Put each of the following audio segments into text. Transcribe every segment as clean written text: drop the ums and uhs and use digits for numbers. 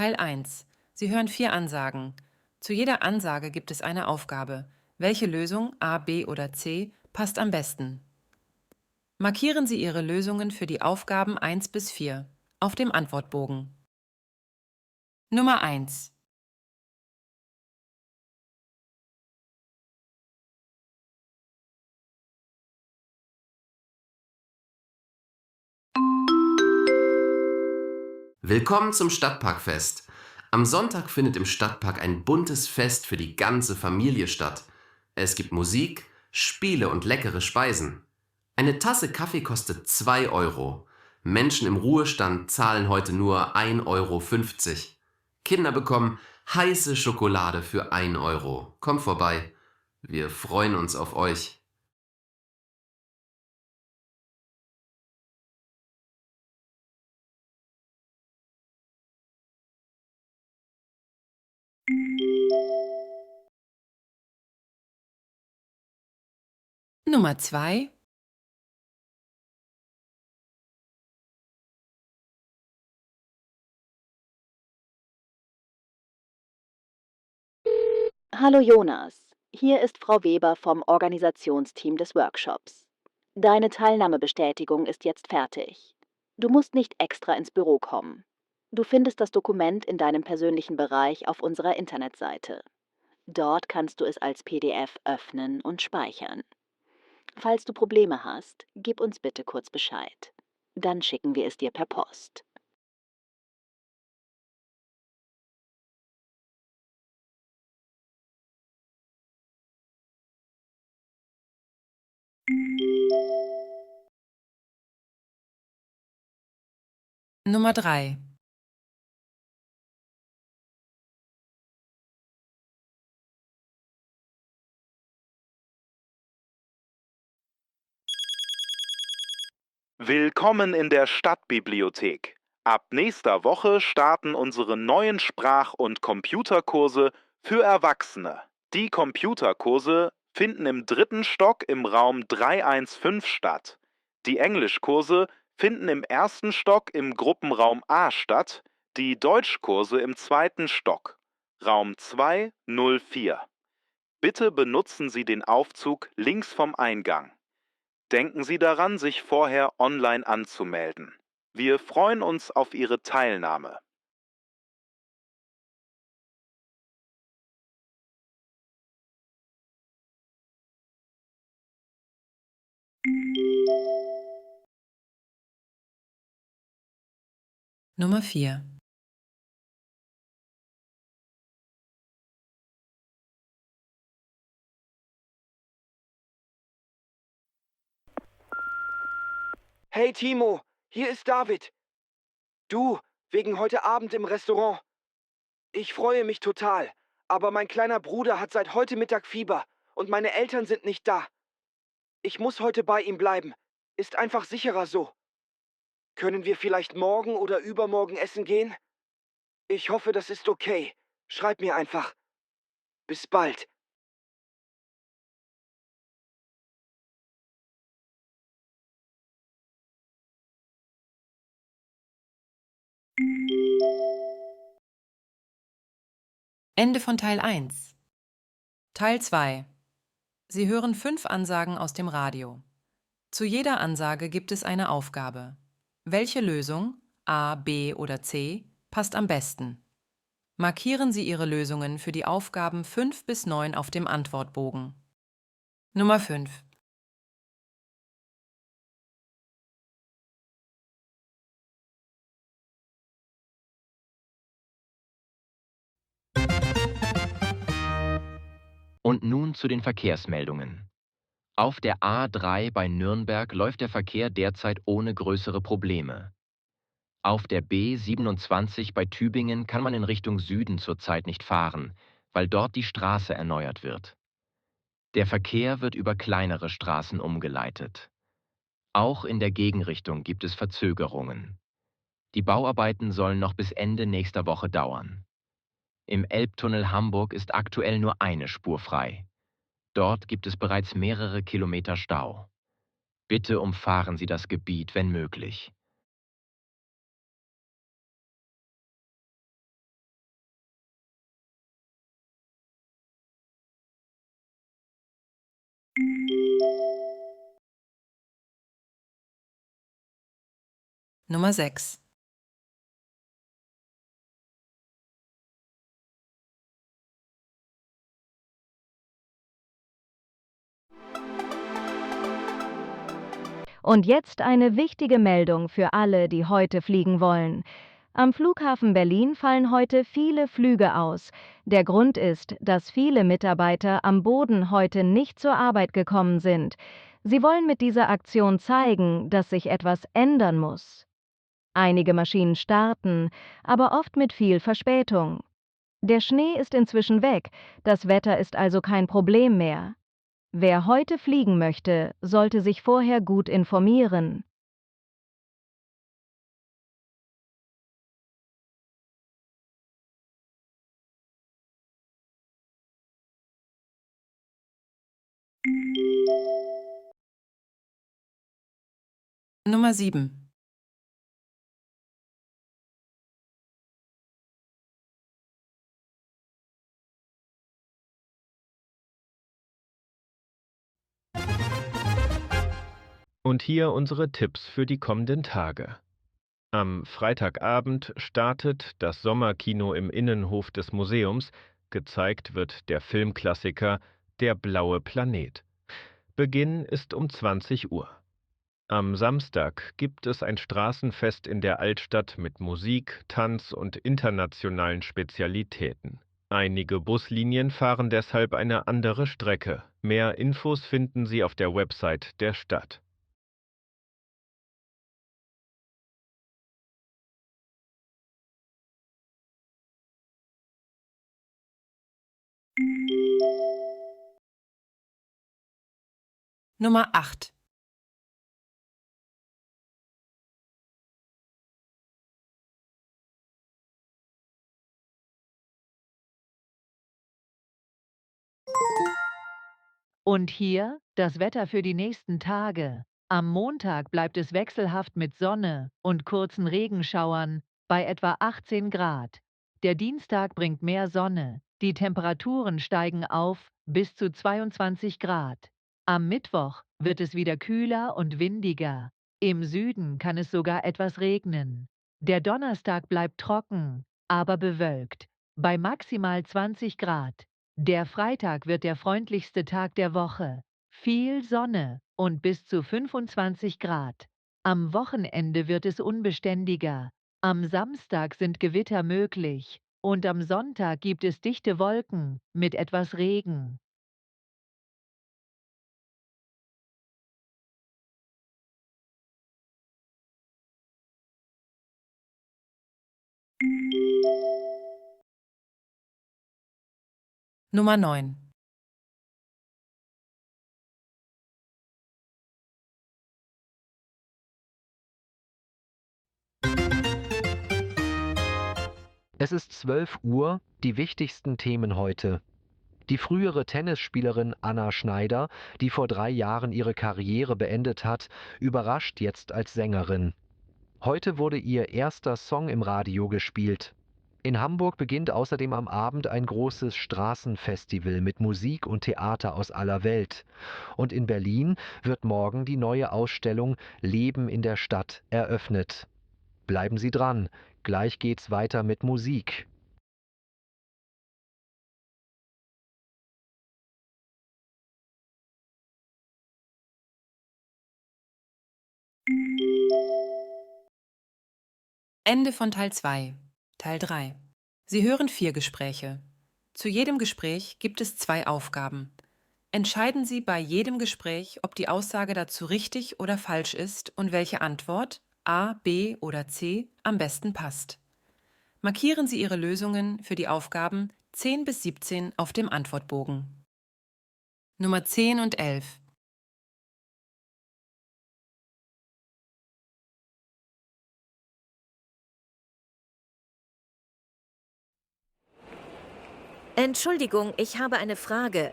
Teil 1. Sie hören 4 Ansagen. Zu jeder Ansage gibt es eine Aufgabe. Welche Lösung, A, B oder C, passt am besten? Markieren Sie Ihre Lösungen für die Aufgaben 1 bis 4 auf dem Antwortbogen. Nummer 1. Willkommen zum Stadtparkfest. Am Sonntag findet im Stadtpark ein buntes Fest für die ganze Familie statt. Es gibt Musik, Spiele und leckere Speisen. Eine Tasse Kaffee kostet 2 Euro. Menschen im Ruhestand zahlen heute nur 1,50 Euro. Kinder bekommen heiße Schokolade für 1 Euro. Kommt vorbei. Wir freuen uns auf euch. Nummer 2. Hallo Jonas, hier ist Frau Weber vom Organisationsteam des Workshops. Deine Teilnahmebestätigung ist jetzt fertig. Du musst nicht extra ins Büro kommen. Du findest das Dokument in deinem persönlichen Bereich auf unserer Internetseite. Dort kannst du es als PDF öffnen und speichern. Falls du Probleme hast, gib uns bitte kurz Bescheid. Dann schicken wir es dir per Post. Nummer 3. Willkommen in der Stadtbibliothek. Ab nächster Woche starten unsere neuen Sprach- und Computerkurse für Erwachsene. Die Computerkurse finden im 3. Stock im Raum 315 statt. Die Englischkurse finden im 1. Stock im Gruppenraum A statt, die Deutschkurse im 2. Stock, Raum 204. Bitte benutzen Sie den Aufzug links vom Eingang. Denken Sie daran, sich vorher online anzumelden. Wir freuen uns auf Ihre Teilnahme. Nummer 4. Hey Timo, hier ist David. Du, wegen heute Abend im Restaurant. Ich freue mich total, aber mein kleiner Bruder hat seit heute Mittag Fieber und meine Eltern sind nicht da. Ich muss heute bei ihm bleiben. Ist einfach sicherer so. Können wir vielleicht morgen oder übermorgen essen gehen? Ich hoffe, das ist okay. Schreib mir einfach. Bis bald. Ende von Teil 1. Teil 2. Sie hören 5 Ansagen aus dem Radio. Zu jeder Ansage gibt es eine Aufgabe. Welche Lösung, A, B oder C, passt am besten? Markieren Sie Ihre Lösungen für die Aufgaben 5 bis 9 auf dem Antwortbogen. Nummer 5. Und nun zu den Verkehrsmeldungen. Auf der A3 bei Nürnberg läuft der Verkehr derzeit ohne größere Probleme. Auf der B27 bei Tübingen kann man in Richtung Süden zurzeit nicht fahren, weil dort die Straße erneuert wird. Der Verkehr wird über kleinere Straßen umgeleitet. Auch in der Gegenrichtung gibt es Verzögerungen. Die Bauarbeiten sollen noch bis Ende nächster Woche dauern. Im Elbtunnel Hamburg ist aktuell nur eine Spur frei. Dort gibt es bereits mehrere Kilometer Stau. Bitte umfahren Sie das Gebiet, wenn möglich. Nummer 6. Und jetzt eine wichtige Meldung für alle, die heute fliegen wollen. Am Flughafen Berlin fallen heute viele Flüge aus. Der Grund ist, dass viele Mitarbeiter am Boden heute nicht zur Arbeit gekommen sind. Sie wollen mit dieser Aktion zeigen, dass sich etwas ändern muss. Einige Maschinen starten, aber oft mit viel Verspätung. Der Schnee ist inzwischen weg, das Wetter ist also kein Problem mehr. Wer heute fliegen möchte, sollte sich vorher gut informieren. Nummer 7. Und hier unsere Tipps für die kommenden Tage. Am Freitagabend startet das Sommerkino im Innenhof des Museums. Gezeigt wird der Filmklassiker Der blaue Planet. Beginn ist um 20 Uhr. Am Samstag gibt es ein Straßenfest in der Altstadt mit Musik, Tanz und internationalen Spezialitäten. Einige Buslinien fahren deshalb eine andere Strecke. Mehr Infos finden Sie auf der Website der Stadt. Nummer 8. Und hier das Wetter für die nächsten Tage. Am Montag bleibt es wechselhaft mit Sonne und kurzen Regenschauern bei etwa 18 Grad. Der Dienstag bringt mehr Sonne. Die Temperaturen steigen auf bis zu 22 Grad. Am Mittwoch wird es wieder kühler und windiger. Im Süden kann es sogar etwas regnen. Der Donnerstag bleibt trocken, aber bewölkt, bei maximal 20 Grad. Der Freitag wird der freundlichste Tag der Woche. Viel Sonne und bis zu 25 Grad. Am Wochenende wird es unbeständiger. Am Samstag sind Gewitter möglich und am Sonntag gibt es dichte Wolken mit etwas Regen. Nummer 9. Es ist 12 Uhr, die wichtigsten Themen heute. Die frühere Tennisspielerin Anna Schneider, die vor 3 Jahren ihre Karriere beendet hat, überrascht jetzt als Sängerin. Heute wurde ihr erster Song im Radio gespielt. In Hamburg beginnt außerdem am Abend ein großes Straßenfestival mit Musik und Theater aus aller Welt. Und in Berlin wird morgen die neue Ausstellung Leben in der Stadt eröffnet. Bleiben Sie dran, gleich geht's weiter mit Musik. Ende von Teil 2. Teil 3. Sie hören 4 Gespräche. Zu jedem Gespräch gibt es 2 Aufgaben. Entscheiden Sie bei jedem Gespräch, ob die Aussage dazu richtig oder falsch ist und welche Antwort, A, B oder C, am besten passt. Markieren Sie Ihre Lösungen für die Aufgaben 10 bis 17 auf dem Antwortbogen. Nummer 10 und 11. Entschuldigung, ich habe eine Frage.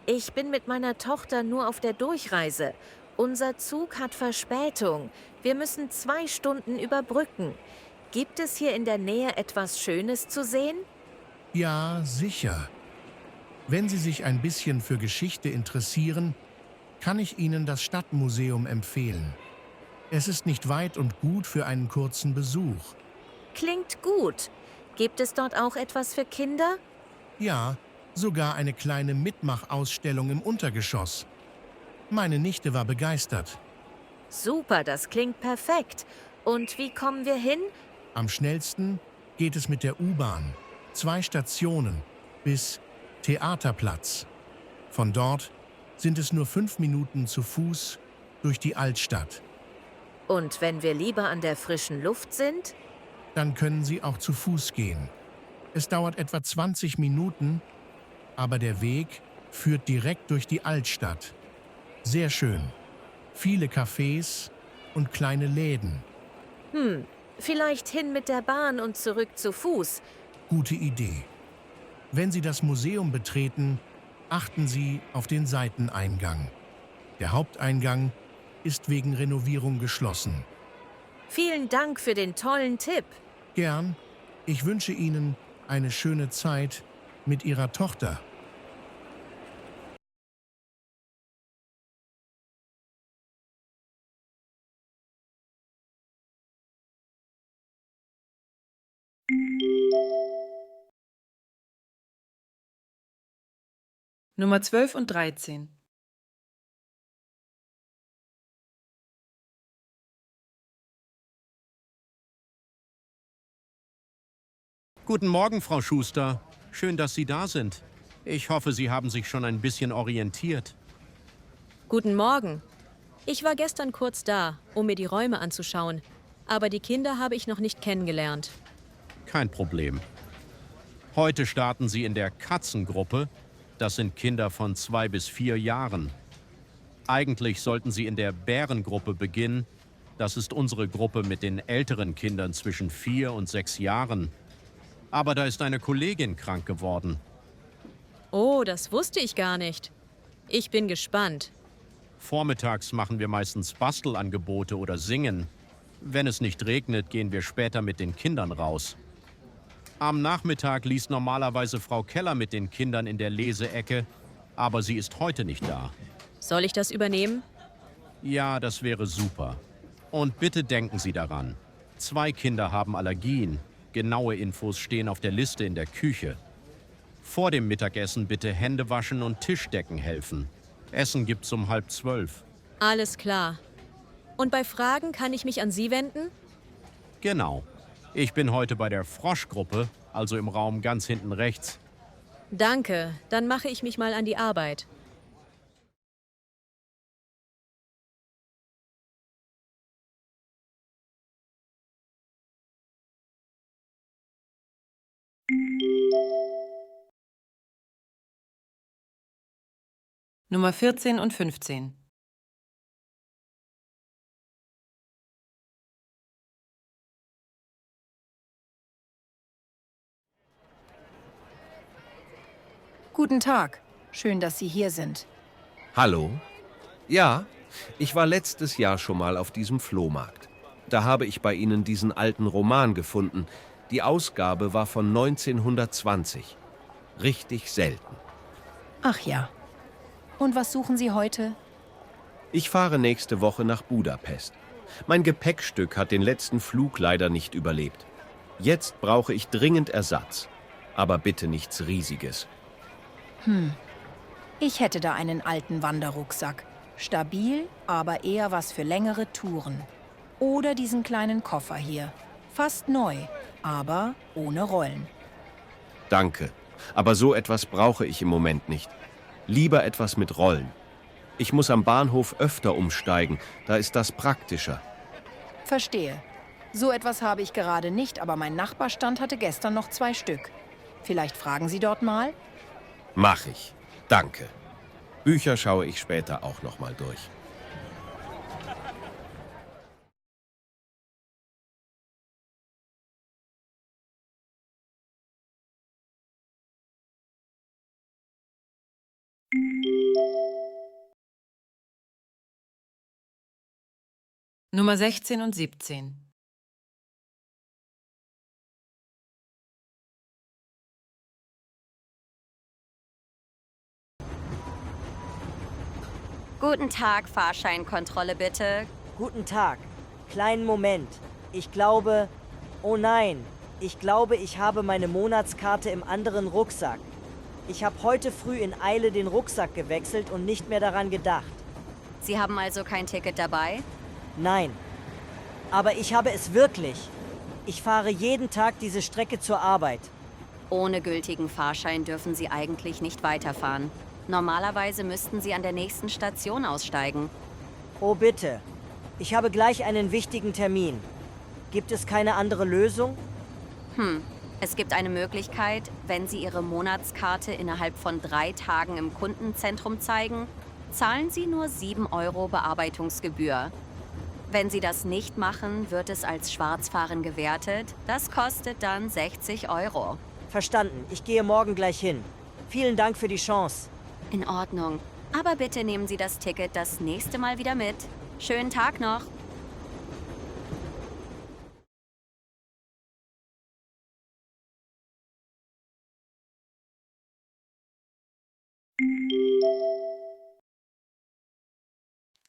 Ich bin mit meiner Tochter nur auf der Durchreise. Unser Zug hat Verspätung. Wir müssen 2 Stunden überbrücken. Gibt es hier in der Nähe etwas Schönes zu sehen? Ja, sicher. Wenn Sie sich ein bisschen für Geschichte interessieren, kann ich Ihnen das Stadtmuseum empfehlen. Es ist nicht weit und gut für einen kurzen Besuch. Klingt gut. Gibt es dort auch etwas für Kinder? Ja, sogar eine kleine Mitmachausstellung im Untergeschoss. Meine Nichte war begeistert. Super, das klingt perfekt. Und wie kommen wir hin? Am schnellsten geht es mit der U-Bahn. 2 Stationen bis Theaterplatz. Von dort sind es nur 5 Minuten zu Fuß durch die Altstadt. Und wenn wir lieber an der frischen Luft sind? Dann können Sie auch zu Fuß gehen. Es dauert etwa 20 Minuten, aber der Weg führt direkt durch die Altstadt. Sehr schön. Viele Cafés und kleine Läden. Vielleicht hin mit der Bahn und zurück zu Fuß. Gute Idee. Wenn Sie das Museum betreten, achten Sie auf den Seiteneingang. Der Haupteingang ist wegen Renovierung geschlossen. Vielen Dank für den tollen Tipp. Gern. Ich wünsche Ihnen eine schöne Zeit mit Ihrer Tochter. Nummer 12 und 13. Guten Morgen, Frau Schuster. Schön, dass Sie da sind. Ich hoffe, Sie haben sich schon ein bisschen orientiert. Guten Morgen. Ich war gestern kurz da, um mir die Räume anzuschauen. Aber die Kinder habe ich noch nicht kennengelernt. Kein Problem. Heute starten Sie in der Katzengruppe. Das sind Kinder von 2 bis 4 Jahren. Eigentlich sollten Sie in der Bärengruppe beginnen. Das ist unsere Gruppe mit den älteren Kindern zwischen 4 und 6 Jahren. Aber da ist eine Kollegin krank geworden. Oh, das wusste ich gar nicht. Ich bin gespannt. Vormittags machen wir meistens Bastelangebote oder singen. Wenn es nicht regnet, gehen wir später mit den Kindern raus. Am Nachmittag liest normalerweise Frau Keller mit den Kindern in der Leseecke, aber sie ist heute nicht da. Soll ich das übernehmen? Ja, das wäre super. Und bitte denken Sie daran. 2 Kinder haben Allergien. Genaue Infos stehen auf der Liste in der Küche. Vor dem Mittagessen bitte Hände waschen und Tischdecken helfen. Essen gibt's um 11:30. Alles klar. Und bei Fragen kann ich mich an Sie wenden? Genau. Ich bin heute bei der Froschgruppe, also im Raum ganz hinten rechts. Danke, dann mache ich mich mal an die Arbeit. Nummer 14 und 15. Guten Tag. Schön, dass Sie hier sind. Hallo? Ja, ich war letztes Jahr schon mal auf diesem Flohmarkt. Da habe ich bei Ihnen diesen alten Roman gefunden. Die Ausgabe war von 1920. Richtig selten. Ach ja. Und was suchen Sie heute? Ich fahre nächste Woche nach Budapest. Mein Gepäckstück hat den letzten Flug leider nicht überlebt. Jetzt brauche ich dringend Ersatz. Aber bitte nichts Riesiges. Ich hätte da einen alten Wanderrucksack. Stabil, aber eher was für längere Touren. Oder diesen kleinen Koffer hier. Fast neu, aber ohne Rollen. Danke, aber so etwas brauche ich im Moment nicht. Lieber etwas mit Rollen. Ich muss am Bahnhof öfter umsteigen, da ist das praktischer. Verstehe. So etwas habe ich gerade nicht, aber mein Nachbarstand hatte gestern noch 2 Stück. Vielleicht fragen Sie dort mal? Mach ich. Danke. Bücher schaue ich später auch noch mal durch. Nummer 16 und 17. Guten Tag, Fahrscheinkontrolle bitte. Guten Tag. Kleinen Moment. Ich glaube... Oh nein. Ich glaube, ich habe meine Monatskarte im anderen Rucksack. Ich habe heute früh in Eile den Rucksack gewechselt und nicht mehr daran gedacht. Sie haben also kein Ticket dabei? Nein. Aber ich habe es wirklich. Ich fahre jeden Tag diese Strecke zur Arbeit. Ohne gültigen Fahrschein dürfen Sie eigentlich nicht weiterfahren. Normalerweise müssten Sie an der nächsten Station aussteigen. Oh bitte. Ich habe gleich einen wichtigen Termin. Gibt es keine andere Lösung? Es gibt eine Möglichkeit, wenn Sie Ihre Monatskarte innerhalb von 3 Tagen im Kundenzentrum zeigen, zahlen Sie nur 7 € Bearbeitungsgebühr. Wenn Sie das nicht machen, wird es als Schwarzfahren gewertet. Das kostet dann 60 €. Verstanden. Ich gehe morgen gleich hin. Vielen Dank für die Chance. In Ordnung. Aber bitte nehmen Sie das Ticket das nächste Mal wieder mit. Schönen Tag noch.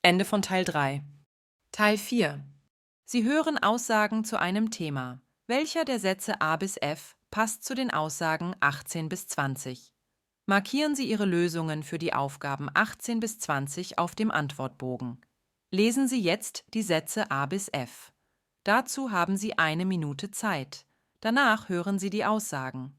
Ende von Teil 3. Teil 4. Sie hören Aussagen zu einem Thema. Welcher der Sätze A bis F passt zu den Aussagen 18 bis 20? Markieren Sie Ihre Lösungen für die Aufgaben 18 bis 20 auf dem Antwortbogen. Lesen Sie jetzt die Sätze A bis F. Dazu haben Sie 1 Minute Zeit. Danach hören Sie die Aussagen.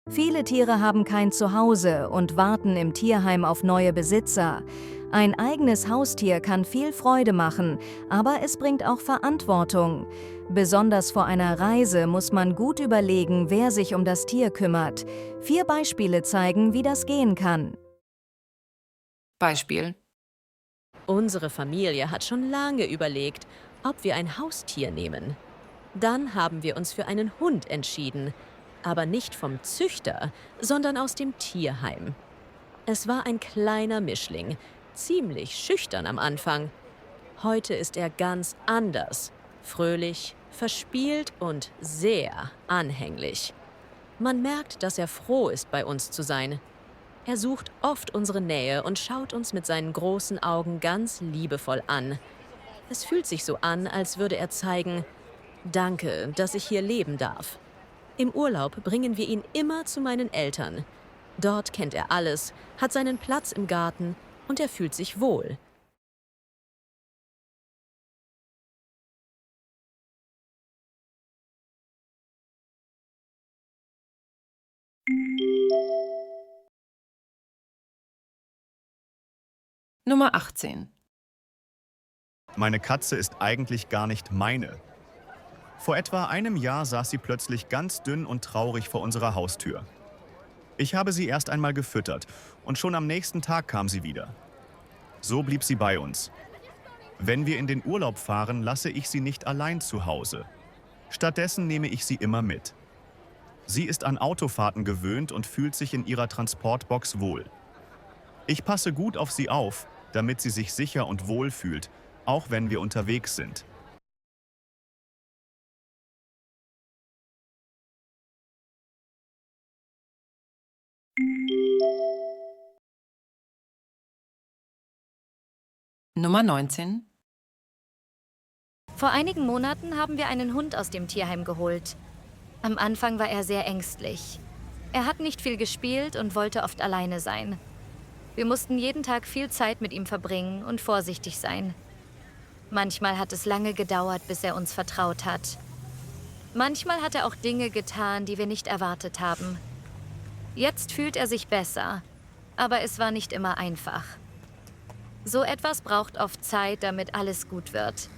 Viele Tiere haben kein Zuhause und warten im Tierheim auf neue Besitzer. Ein eigenes Haustier kann viel Freude machen, aber es bringt auch Verantwortung. Besonders vor einer Reise muss man gut überlegen, wer sich um das Tier kümmert. 4 Beispiele zeigen, wie das gehen kann. Beispiel: Unsere Familie hat schon lange überlegt, ob wir ein Haustier nehmen. Dann haben wir uns für einen Hund entschieden. Aber nicht vom Züchter, sondern aus dem Tierheim. Es war ein kleiner Mischling, ziemlich schüchtern am Anfang. Heute ist er ganz anders, fröhlich, verspielt und sehr anhänglich. Man merkt, dass er froh ist, bei uns zu sein. Er sucht oft unsere Nähe und schaut uns mit seinen großen Augen ganz liebevoll an. Es fühlt sich so an, als würde er zeigen: Danke, dass ich hier leben darf. Im Urlaub bringen wir ihn immer zu meinen Eltern. Dort kennt er alles, hat seinen Platz im Garten und er fühlt sich wohl. Nummer 18. Meine Katze ist eigentlich gar nicht meine. Vor etwa einem Jahr saß sie plötzlich ganz dünn und traurig vor unserer Haustür. Ich habe sie erst einmal gefüttert und schon am nächsten Tag kam sie wieder. So blieb sie bei uns. Wenn wir in den Urlaub fahren, lasse ich sie nicht allein zu Hause. Stattdessen nehme ich sie immer mit. Sie ist an Autofahrten gewöhnt und fühlt sich in ihrer Transportbox wohl. Ich passe gut auf sie auf, damit sie sich sicher und wohl fühlt, auch wenn wir unterwegs sind. Nummer 19. Vor einigen Monaten haben wir einen Hund aus dem Tierheim geholt. Am Anfang war er sehr ängstlich. Er hat nicht viel gespielt und wollte oft alleine sein. Wir mussten jeden Tag viel Zeit mit ihm verbringen und vorsichtig sein. Manchmal hat es lange gedauert, bis er uns vertraut hat. Manchmal hat er auch Dinge getan, die wir nicht erwartet haben. Jetzt fühlt er sich besser, aber es war nicht immer einfach. So etwas braucht oft Zeit, damit alles gut wird.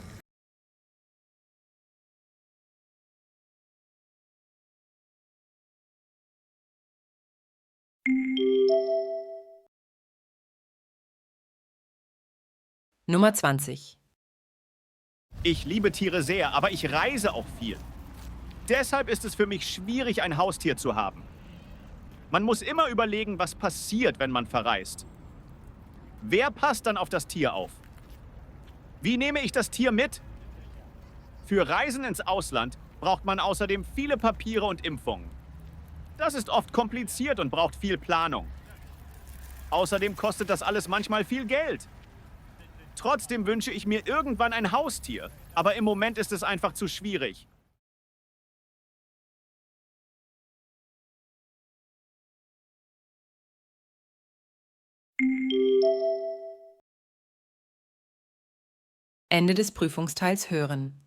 Nummer 20. Ich liebe Tiere sehr, aber ich reise auch viel. Deshalb ist es für mich schwierig, ein Haustier zu haben. Man muss immer überlegen, was passiert, wenn man verreist. Wer passt dann auf das Tier auf? Wie nehme ich das Tier mit? Für Reisen ins Ausland braucht man außerdem viele Papiere und Impfungen. Das ist oft kompliziert und braucht viel Planung. Außerdem kostet das alles manchmal viel Geld. Trotzdem wünsche ich mir irgendwann ein Haustier, aber im Moment ist es einfach zu schwierig. Ende des Prüfungsteils hören.